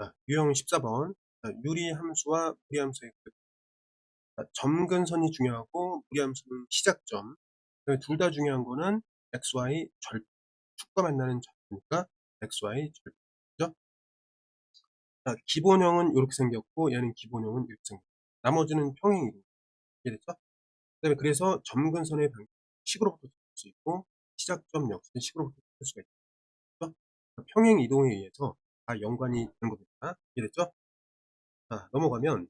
자, 유형 14번. 유리함수와 무리함수의 점근선이 중요하고 무리함수는 시작점. 둘 다 중요한 거는 xy 축과 만나는 점이니까 xy 절편. 그죠? 자, 기본형은 이렇게 생겼고 얘는 기본형은 이렇게 생겼고 나머지는 평행이동. 이해됐죠? 그다음에 그래서 점근선의 방식 식으로부터 찾을 수 있고 시작점 역시 식으로부터 찾을 수가 있죠. 평행 이동에 의해서 다 연관이 되는 겁니다. 이해됐죠? 자, 넘어가면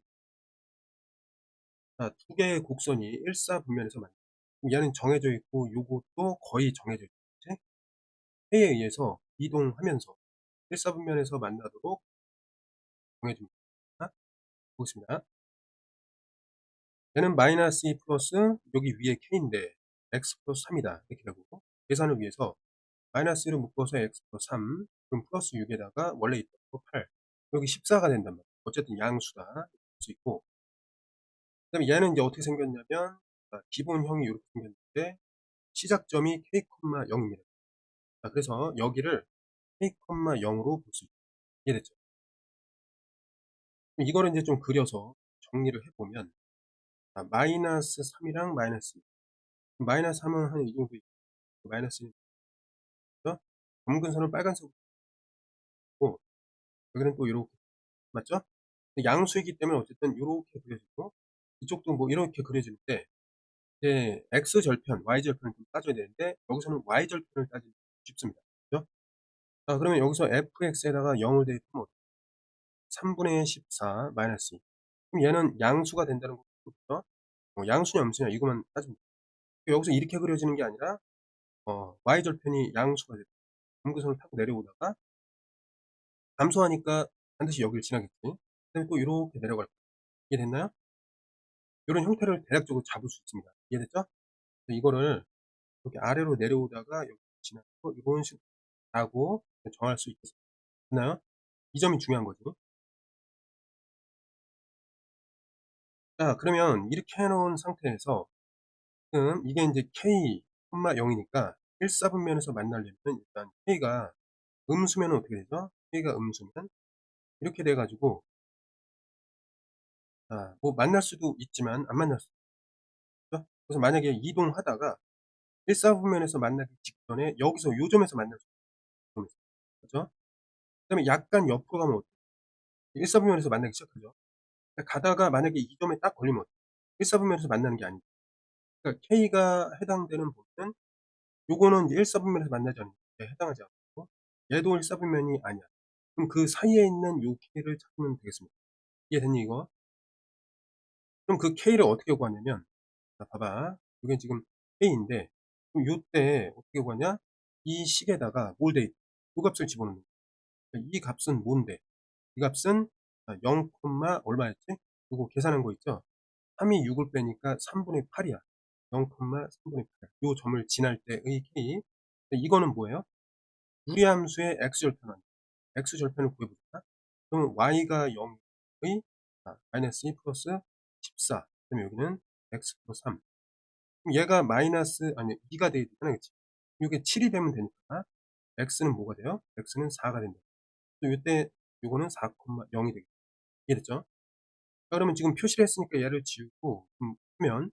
자, 두 개의 곡선이 일사분면에서 만나. 얘는 정해져 있고 요것도 거의 정해져 있지. 해에 의해서 이동하면서 일사분면에서 만나도록 정해줍니다. 보겠습니다. 얘는 마이너스 2 플러스 여기 위에 k인데 x 플러스 3이다. 이렇게 되고 계산을 위해서 마이너스 1을 묶어서 x 플러스 3 그럼 플러스 6에다가 원래 있던 거 8 여기 14가 된단 말이야. 어쨌든 양수다. 볼 수 있고 그 다음에 얘는 이제 어떻게 생겼냐면 기본형이 이렇게 생겼는데 시작점이 k, 0입니다. 그래서 여기를 k, 0으로 볼 수 있다. 이해됐죠? 그럼 이거를 이제 좀 그려서 정리를 해보면 마이너스 3이랑 마이너스 2. 마이너스 3은 한 이 정도 있고 마이너스 1. 점근선은 빨간색으로 있고 여기는 또 이렇게 맞죠? 양수이기 때문에 어쨌든 이렇게 그려지고 이쪽도 뭐 이렇게 그려지는데 이제 x절편, y절편을 좀 따져야 되는데 여기서는 y절편을 따지기 쉽습니다. 그죠? 그러면 여기서 fx에다가 0을 대입하면 3분의 14 마이너스 2. 그럼 얘는 양수가 된다는 거죠. 양수냐 음수냐 이것만 따지면 돼요. 여기서 이렇게 그려지는 게 아니라 y절편이 양수가 됐다. 점근선을 타고 내려오다가 감소하니까 반드시 여기를 지나겠지. 그다음에 또 이렇게 내려갈 거예요. 이해됐나요? 이런 형태를 대략적으로 잡을 수 있습니다. 이해됐죠? 이거를 이렇게 아래로 내려오다가 여기 지나고 이런 식으로 가고 정할 수 있겠습니다. 됐나요? 이 점이 중요한 거죠. 자, 그러면 이렇게 해놓은 상태에서 지금 이게 이제 k, 0이니까 일사분면에서 만나려면 일단 k가 음수면 어떻게 되죠? k가 음수면 이렇게 돼가지고 뭐 만날 수도 있지만 안 만날 수도 있죠. 그래서 만약에 이동하다가 일사분면에서 만나기 직전에 여기서 요 점에서 만날 수 있죠. 그렇죠? 그다음에 약간 옆으로 가면 어때요? 일사분면에서 만나기 시작하죠. 가다가 만약에 이 점에 딱 걸리면 어때요? 일사분면에서 만나는 게 아니죠. 그러니까 K가 해당되는 부분은 요거는 이제 일사분면에서 만나지 않는 게 해당하지 않고 얘도 일사분면이 아니야. 그럼 그 사이에 있는 요 K를 찾으면 되겠습니다. 이해됐니 이거? 그럼 그 K를 어떻게 구하냐면 자 봐봐. 이게 지금 K인데 그럼 요때 어떻게 구하냐? 이 식에다가 뭘 대입 요 값을 집어넣는 거야. 이 값은 뭔데? 이 값은 0, 얼마였지? 요거 계산한 거 있죠? 3이 6을 빼니까 3분의 8이야. 0,3분의 8. 요 점을 지날 때의 K. 이거는 뭐예요? 유리함수의 x절편 아니야. x절편을 구해보자. 그러면 y가 0의 마이너스 2 플러스 14. 그러면 여기는 x 플러스 3. 그럼 얘가 마이너스 아니 2가 돼야 되잖아, 그치? 이게 7이 되면 되니까 x는 뭐가 돼요? x는 4가 된다. 또 이때 요거는 4,0이 되겠죠. 이해됐죠? 그러면 지금 표시를 했으니까 얘를 지우고 하면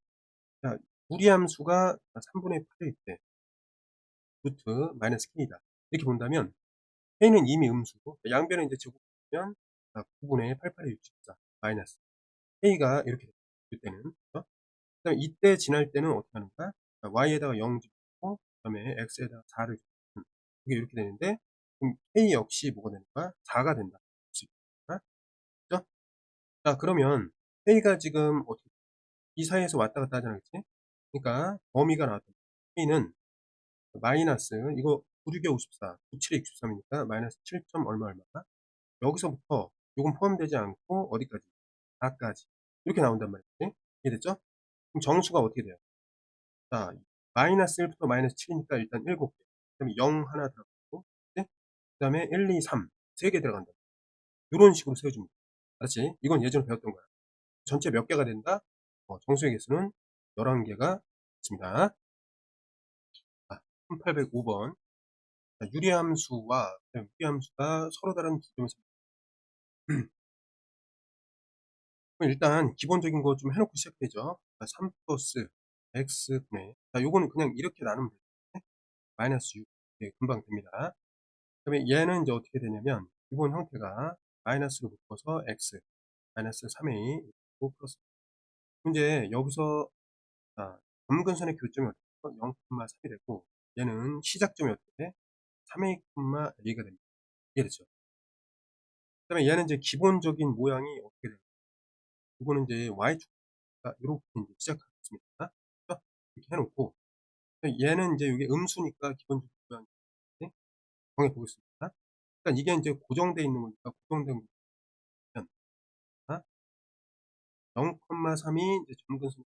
자, 무리함수가 3분의 8일 때 루트 마이너스 k다. 이렇게 본다면 k는 이미 음수고 양변에 이제 제곱하면 9분의 88의 64 마이너스 k가 이렇게 돼요. 이때는 그렇죠? 그다음에 이때 지날 때는 어떻게 하는 거야? y에다가 0 집고 그다음에 x에다가 4를 집고 이게 이렇게 되는데 그럼 k 역시 뭐가 되는 거야? 4가 된다. 그렇죠? 자, 그러면 k가 지금 어떻게 이 사이에서 왔다 갔다 하잖아, 그치? 그러니까 범위가 나왔다. k는 마이너스 이거 9, 6에 54, 9, 7에 63이니까 마이너스 7. 얼마 얼마다? 여기서부터 요건 포함되지 않고 어디까지? 4까지 이렇게 나온단 말이지. 이해됐죠? 그럼 정수가 어떻게 돼요? 자, 마이너스 1부터 마이너스 7이니까 일단 7개. 그 다음에 0 하나 들어가고 그 다음에 1, 2, 3 3개 들어간다. 이런 식으로 세워줍니다. 알았지? 이건 예전에 배웠던 거야. 전체 몇 개가 된다? 정수의 개수는 11개가 있습니다. 1805번 유리함수와 무리함수가 서로 다른 두 점에서 그럼 일단 기본적인 거 좀 해 놓고 시작되죠. 3 플러스 x분의, 자 요거는 그냥 이렇게 나누면 돼요. 마이너스 6. 네, 금방 됩니다. 그다음에 얘는 이제 어떻게 되냐면 기본 형태가 마이너스로 묶어서 x 마이너스 3a 그리고 플러스. 이제 여기서 점근선의 교점이 어떻게 0,3이 되고, 얘는 시작점이 어떻게 돼? 3a, a가 됩니다. 이해됐죠? 그다음에 얘는 이제 기본적인 모양이 어떻게 돼요? 이거는 이제 y축가 이렇게 이제 시작하겠습니다. 그죠? 이렇게 해놓고, 얘는 이제 이게 음수니까 기본적인 모양이 이렇게 정해 보겠습니다. 그러니까 이게 이제 고정되어 있는 거니까 고정된 거면 0,3이 이제 점근선.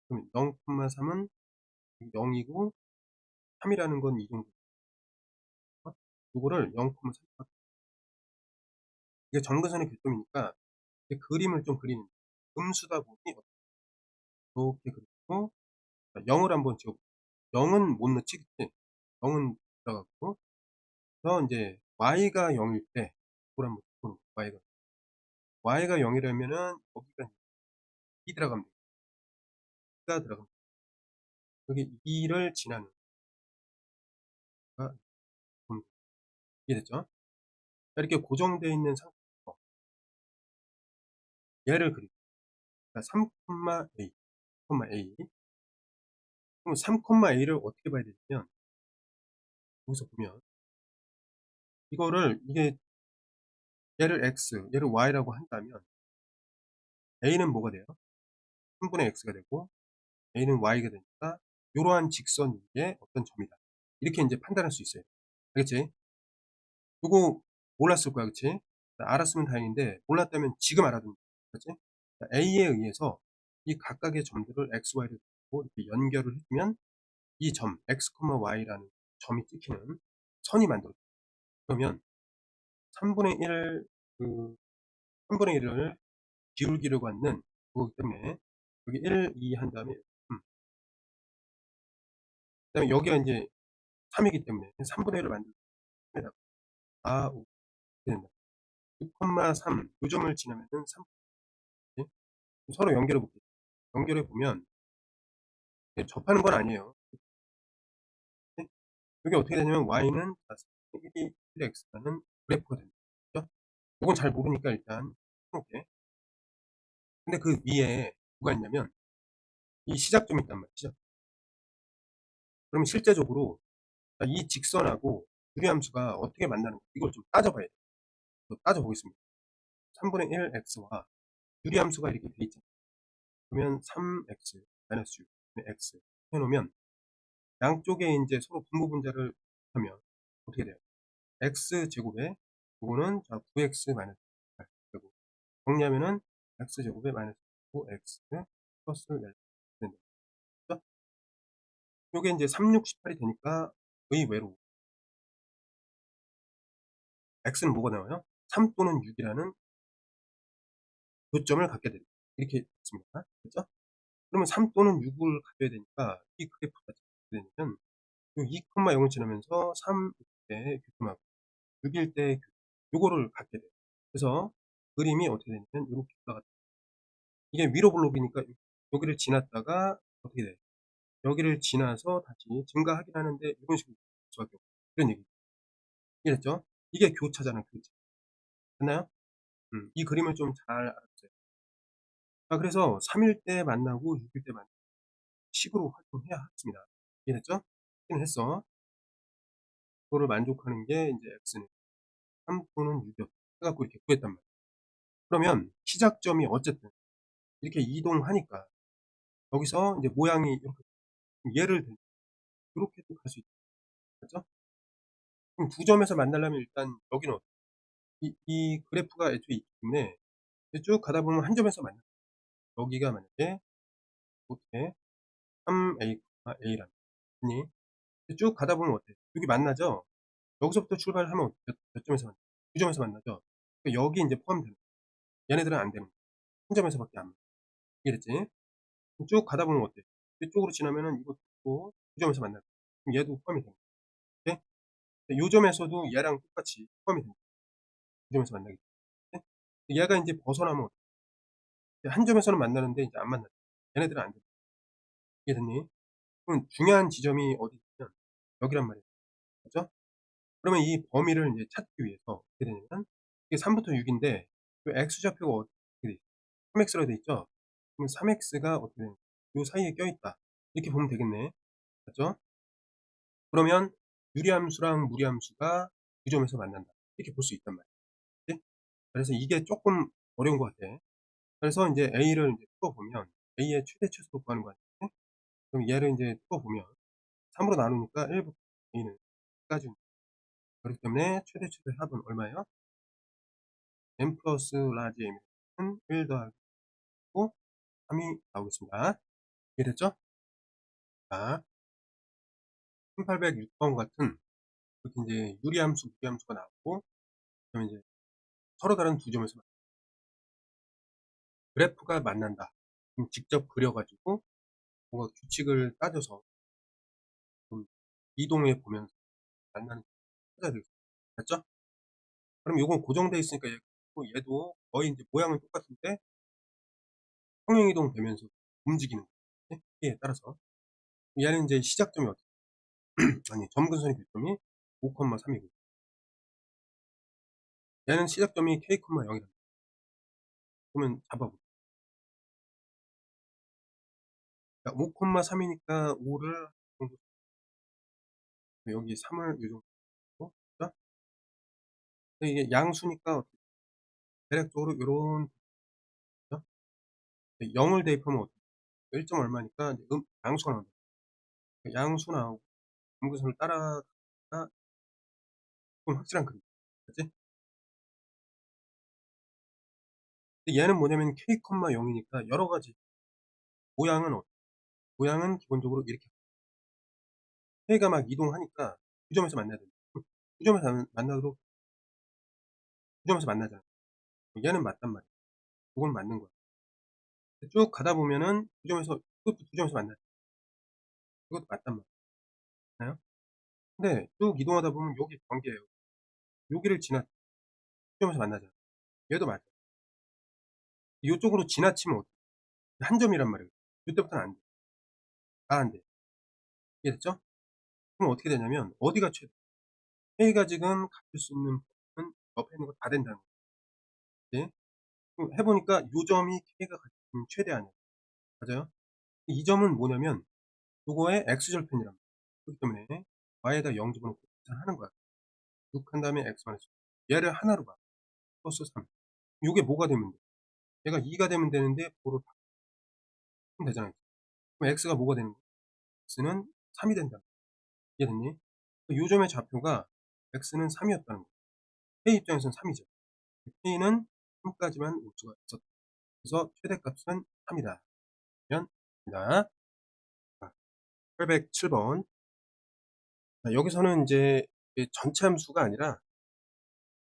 그러면 0,3은 0이고 3이라는 건 이 정도. 요거를 0,3, 이게 점근선의 교점이니까 그림을 좀 그리는, 음수다 보니 이렇게 그리고 0을 한번 지워. 0은 못 넣지, 그치? 0은 들어가고, 그래서 이제 y가 0일 때 그걸 한번 보는 거야. y가 0이라면은 여기가 2 들어가면 돼. 2가 들어가면 돼. 여기 2를 지나는 거가 보면 돼. 이해됐죠? 이렇게 고정되어 있는 상태에서 얘를 그리고 3, a, a. 그럼 3, a를 어떻게 봐야 되냐면, 여기서 보면 이게 얘를 x, 얘를 y라고 한다면 a는 뭐가 돼요? 3분의 x가 되고 a는 y가 되니까 이러한 직선 위에 어떤 점이다. 이렇게 이제 판단할 수 있어요. 알겠지? 이거 몰랐을 거야, 그치? 알았으면 다행인데 몰랐다면 지금 알아두면 돼. 그치? a에 의해서 이 각각의 점들을 x, y를 이렇게 연결을 해주면 이 점 x, y라는 점이 찍히는 선이 만들어져요. 그러면 3분의 1, 그 3분의 1을 기울기려고 하는 그거기 때문에 여기 1, 2 한 다음에 그다음에 여기가 이제 3이기 때문에 3분의 1을 만듭니다. 오, 이렇게 된다. 6,3 요점을 지나면은 3. 서로 연결해 볼게요. 연결해 보면 접하는 건 아니에요. 이게 어떻게 되냐면 y는 1x라는 그래프가 됩니다. 그죠? 이건 잘 모르니까 일단 해볼게. 근데 그 위에 뭐가 있냐면 이 시작점이 있단 말이죠. 그러면 실제적으로 이 직선하고 유리함수가 어떻게 만나는 거, 이걸 좀 따져봐야 돼요. 따져보겠습니다. 3분의 1 x와 유리함수가 이렇게 돼 있잖아요. 그러면 3x 마이너스 6 x 해놓으면 양쪽에 이제 서로 분모분자를 하면 어떻게 돼요? x 제곱에 이거는 9x 마이너스 8 제곱 정리하면은 x 제곱에 마이너스 9x 플러스 1 된다. 그죠? 요게 이제 3, 6, 18이 되니까 의외로 x는 뭐가 나와요? 3 또는 6이라는 교점을 갖게 됩니다. 이렇게 있습니다. 그렇죠? 그러면 3 또는 6을 가져야 되니까 이 그래프가 어떻게 되냐면 2,0을 지나면서 3일 때 교점하고 6일 때 요거를 갖게 돼요. 그래서 그림이 어떻게 되냐면 이렇게 올라갔다. 이게 위로 블록이니까 여기를 지났다가 어떻게 돼요? 여기를 지나서 다시 증가하긴 하는데 이런 식으로 갈 수밖에 없고 이런 얘기. 이해됐죠? 이게 교차잖아요, 교차. 됐나요? 이 그림을 좀 잘 알아주세요. 그래서 3일 때 만나고 6일 때 만나고 식으로 활동해야 합니다. 이해됐죠? 이해는 했어. 그거를 만족하는 게 이제 x는 3 또는 6이었다. 해갖고 이렇게 구했단 말이야. 그러면 시작점이 어쨌든 이렇게 이동하니까 여기서 이제 모양이 이렇게 예를 들면 이렇게도 갈 수 있다. 그렇죠? 그럼 두 점에서 만나려면 일단 여기는 이 그래프가 애초에 있기 때문에 쭉 가다 보면 한 점에서 만나. 여기가 만약에 이렇게 3a, a라는 거니 쭉 가다 보면 어때? 여기 만나죠? 여기서부터 출발하면 몇 점에서 만나? 두 점에서 만나죠? 그러니까 여기 이제 포함되는 거야. 얘네들은 안 되는 거야. 한 점에서밖에 안 만나. 이해됐지? 쭉 가다 보면 어때? 이쪽으로 지나면은 이것도 있고 두 점에서 만나. 그럼 얘도 포함이 됩니다. 오케이? 요 점에서도 얘랑 똑같이 포함이 됩니다. 두 점에서 만나기 때문에. 얘가 인제 벗어나면 한 점에서는 만나는데 이제 안 만나죠. 얘네들은 안 돼. 이해됐니? 그럼 중요한 지점이 어디냐면 여기란 말이야. 그죠? 그러면 이 범위를 인제 찾기 위해서 어떻게 되냐면 이게 3 부터 6 인데 요 x 좌표가 어떻게 돼 있어? 3x로 돼 있죠? 그럼 3x가 어떻게 되냐 요 사이에 껴있다. 이렇게 보면 되겠네. 맞죠? 그러면 유리함수랑 무리함수가 그 점에서 만난다. 이렇게 볼 수 있단 말이야. 그치? 그래서 이게 쪼끔 어려운 것 같아. 그래서 인제 a를 인제 풀어 보면 a의 최대 최소 구하는 거 아니야. 그럼 얘를 인제 풀어 보면 3 으로 나누니까 1 부터 a는 10 까지 그렇기 때문에 최대 최대 합은 얼마예요? n 플러스 라지 m은 1 더하기 3이 나오겠습니다. 이해됐죠? 자, 1806번 같은 이렇게 인제 유리함수, 무리함수가 나오고 그다음에 인제 서로 다른 두 점에서 그래프가 만난다. 그럼 직접 그려 가지고 뭔가 규칙을 따져서 좀 이동해 보면서 만나는 찾아야 되겠어요. 됐죠? 그럼 요건 고정돼 있으니까 얘도 거의 인제 모양은 똑같은데 평행 이동되면서 움직이는 거지. 크기에 따라서. 얘는 인제 시작점이 어떻게 아니 점근선의 교점이 5,3 이고 얘는 시작점이 k, 0이란다. 그러면 잡아 볼게요. 그러니까 5,3 이니까 5를 정도 여기 3을 요 정도 두고 그죠? 근데 이게 양수니까 대략적으로 요런 그죠? 0을 대입하면 어떻게 1. 얼마니까 이제 양수가 나온다. 양수 나오고 점근선을 따라가니까 좀 확실한 그림. 그치? 근데 얘는 뭐냐면 k, 0이니까 여러 가지 모양은 모양은 기본적으로 이렇게 k가 막 이동하니까 2 점에서 만나야 된다. 2 점에서 만나도록 2 점에서 만나잖아. 얘는 맞단 말이야. 요건 맞는 거야. 쭉 가다 보면은 2 점에서 이것도 2 점에서 만나죠. 이것도 맞단 말이에요. 근데 쭉 이동하다 보면 여기 경계예요. 여기를 지나 2 점에서 만나잖아. 얘도 맞아. 요쪽으로 지나치면 어떡해. 한 점이란 말이에요. 요때부터는 안 돼. 다 안 돼. 이해됐죠? 그럼 어떻게 되냐면 어디가 최대 K가 지금 갖출 수 있는 범위는 옆에 있는 거 다 된다는 거지. 그럼 해 보니까 요 점이 K가 갖출 수 있는 최대 아니에요. 맞아요? 이 점은 뭐냐면 요거의 x절편이란 말이에요. 그렇기 때문에 y에다 0 집어넣고 계산하는 거야. 6 한 다음에 x 마이너스 얘를 하나로 봐. 플러스 3. 요게 뭐가 되면 돼? 얘가 2가 되면 되는데 고로 바꾸면 되잖아요. 그럼 x가 뭐가 되는 거야? x는 3이 된다. 이해됐니? 요 점의 좌표가 x는 3 이었다는 거야. k 입장에서는 3 이죠. k는 3 까지만 올 수가 있었다. 그래서 최대값은 3 이다. 그러면 됩니다. 자, 807 번. 자, 여기서는 인제 이게 전체 함수가 아니라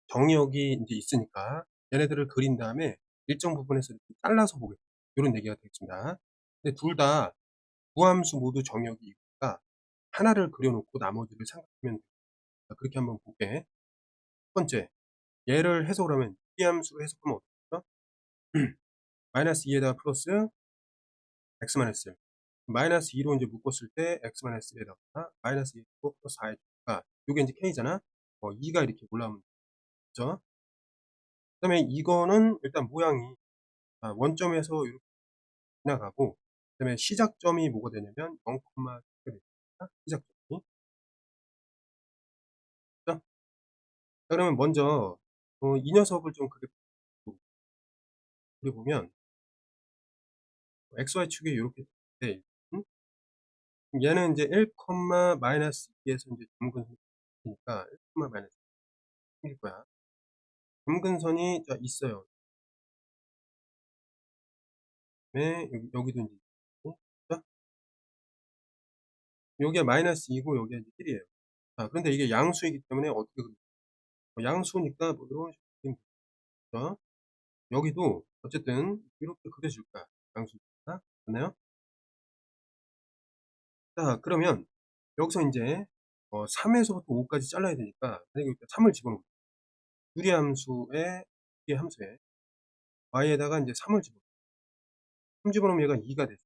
정의역이 인제 있으니까 얘네들을 그린 다음에 일정 부분에서 이렇게 잘라서 보겠다. 요런 얘기가 되겠습니다. 근데 둘 다 두 함수 모두 정의역이 있으니까 하나를 그려 놓고 나머지를 생각하면 돼요. 자, 그렇게 한번 볼게. 첫 번째, 얘를 해석을 하면 이 함수로 해석하면 어떻게 되죠? 마이너스 2에다가 플러스 x 마이너스 1. 마이너스 2로 인제 묶었을 때 x 마이너스 1에다가 마이너스 2 했고 플러스 4 해주니까 요게 인제 k잖아. 2가 이렇게 올라오면 되죠. 그다음에 이거는 일단 모양이 원점에서 이렇게 지나가고 그다음에 시작점이 뭐가 되냐면 0, 가 되니까 시작점이. 그죠? 자, 그러면 먼저 이 녀석을 좀 그려보면 XY축이 요렇게 돼 있거든. 얘는 인제 1, 마이너스 2에서 인제 점근선이니까 1, 마이너스 생길 거야. 점근선이 자 있어요. 그다음에 여기도 인제 있고 그죠? 요게 마이너스 2고 요게 인제 1 이에요. 자, 그런데 이게 양수이기 때문에 어떻게 양수니까 뭐 이런 식으로 그리면 되죠. 여기도 어쨌든 이렇게 그려질 거야. 양수니까. 맞나요? 자, 그러면 여기서 인제 3 에서부터 5 까지 잘라야 되니까 만약에 여기다 3을 집어넣어 유리함수에 이 함수에 y에다가 인제 3을 집어넣어. 3 집어넣으면 얘가 2가 되죠.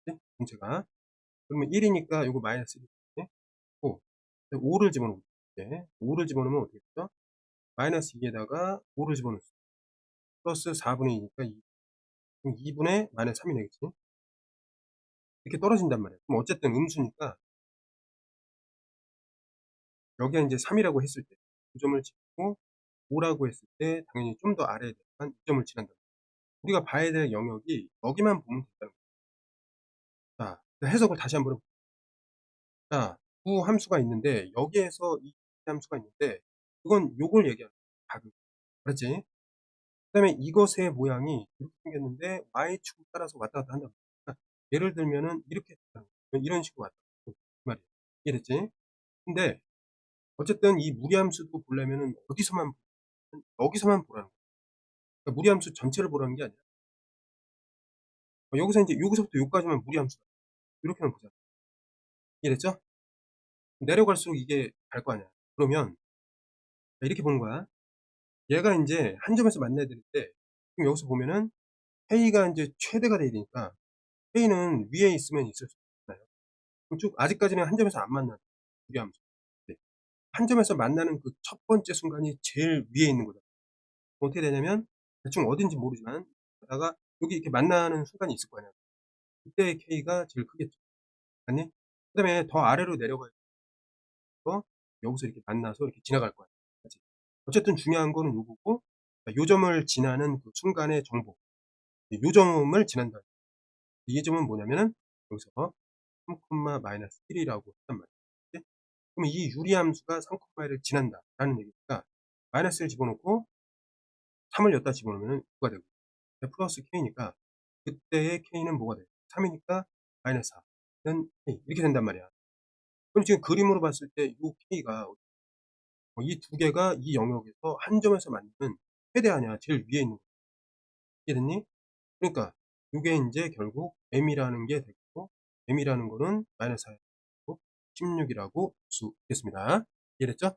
그지? 전체가. 그러면 1 이니까 요거 마이너스 1 이지. 고 5를 집어넣으면 돼. 5를 집어넣으면 어떻게 되죠? 마이너스 2에다가 5를 집어넣었어. 플러스 4분의 2 니까 2. 그럼 2 분의 마이너스 3이 되겠지. 이렇게 떨어진단 말이야. 그럼 어쨌든 음수니까 여기가 인제 3 이라고 했을 때 그 점을 짚고 5 라고 했을 때 당연히 좀 더 아래에 대한 이 점을 지난다. 우리가 봐야 될 영역이 여기만 보면 된다는 거야. 자, 그 해석을 다시 한번 해 볼게요. 자, 두 함수가 있는데 여기에서 이 함수가 있는데 그건 요걸 얘기하는 거야. 각을. 알았지? 그다음에 이것의 모양이 이렇게 생겼는데 y축을 따라서 왔다 갔다 한단 말이야. 그러니까 예를 들면은 이렇게 된다는 거야. 이런 식으로 왔다 갔다 그 말이야. 이해됐지? 근데 어쨌든 이 무리함수도 보려면은 어디서만 여기서만 보라는 거야. 그러니까 무리함수 전체를 보라는 게 아니라 여기서 인제 여기서부터 요까지만 무리함수다. 이렇게만 보자. 이해됐죠? 내려갈수록 이게 갈 거 아니야. 그러면 이렇게 보는 거야. 얘가 인제 한 점에서 만나야 되는데 지금 여기서 보면은 K가 인제 최대가 돼야 되니까 K는 위에 있으면 있을 수 없잖아요. 그럼 쭉 아직까지는 한 점에서 안 만나는 무리함수. 네. 한 점에서 만나는 그 첫 번째 순간이 제일 위에 있는 거잖아. 어떻게 되냐면 대충 어딘지 모르지만 가다가 여기 이렇게 만나는 순간이 있을 거 아니야. 그때 K가 제일 크겠죠. 맞니? 그다음에 더 아래로 내려가서 여기서 이렇게 만나서 이렇게 지나갈 거야. 그지? 어쨌든 중요한 거는 요거고 요 점을 지나는 그 순간의 정보. 요 점을 지난다. 이 점은 뭐냐면은 여기서 3 마이너스 1 이라고 했단 말이야. 그지? 그럼 이 유리함수가 3 1을 지난다라는 얘기니까 마이너스를 집어넣고 3을 여기다 집어넣으면은 9가 되고 플러스 K니까 그때의 K는 뭐가 돼요? 3 이니까 마이너스 4는 K 이렇게 된단 말이야. 그럼 지금 그림으로 봤을 때 요 K가 이 두 개가 이 영역에서 한 점에서 만나는 최대 아니야. 제일 위에 있는 거. 이해됐니? 그러니까 요게 인제 결국 m이라는 게 되고 m이라는 거는 마이너스 4고 16 이라고 볼 수 있겠습니다. 이해됐죠?